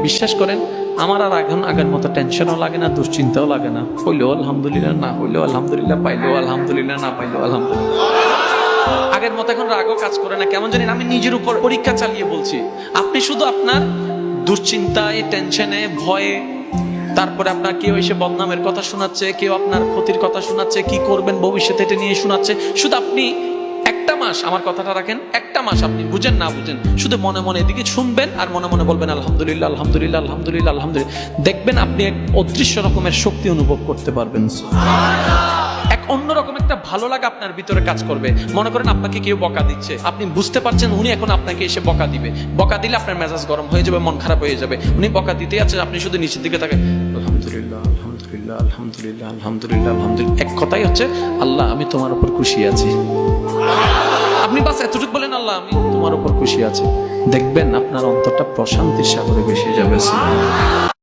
বিশ্বাস করেন আমার আর এখন আগের মতো টেনশনও লাগে না, দুশ্চিন্তাও লাগে না। হইলেও আলহামদুলিল্লাহ, না হইলেও আলহামদুলিল্লাহ, পাইলেও আলহামদুলিল্লাহ, না পাইলেও আলহামদুলিল্লাহ। আগের মতো এখন রাগও কাজ করে না, কেমন জানি আমি নিজের উপর পরীক্ষা চালিয়ে বলছি। আপনি শুধু আপনার দুশ্চিন্তায়, টেনশনে, ভয়ে, তারপরে আপনার কেউ এসে বদনামের কথা শোনাচ্ছে, কেউ আপনার ক্ষতির কথা শোনাচ্ছে, কি করবেন ভবিষ্যতে এটা নিয়ে শোনাচ্ছে। শুধু আপনি একটা মাস, আমার কথাটা রাখেন, একটা মাস আপনি বুঝেন না বুঝেন, শুধু মনে মনে এদিকে শুনবেন আর মনে মনে বলবেন আলহামদুলিল্লাহ, আলহামদুলিল্লাহ, আলহামদুলিল্লাহ, আলহামদুলিল্লাহ। দেখবেন আপনি এক অদৃশ্য রকমের শক্তি অনুভব করতে পারবেন। এক অন্যরকম একটা ভালো লাগা আপনার ভিতরে কাজ করবে। মনে করেন আপনাকে কেউ বকা দিচ্ছে, আপনি বুঝতে পারছেন উনি এখন আপনাকে এসে বকা দিবে। বকা দিলে আপনার মেজাজ গরম হয়ে যাবে, মন খারাপ হয়ে যাবে। উনি বকা দিতে আছে, আপনি শুধু নিচের দিকে তাকান, আলহামদুলিল্লাহ, আলহামদুলিল্লাহ, আলহামদুলিল্লাহ, আলহামদুলিল্লাহ, আলহামদুলিল্লাহ। এক কথাই হচ্ছে আল্লাহ আমি তোমার উপর খুশি আছি। আপনি বাস এতটুকু বলেন আল্লাহ আমি তোমার উপর খুশি আছি, দেখবেন আপনার অন্তরটা প্রশান্তির সাগরে ভেসে যাবে।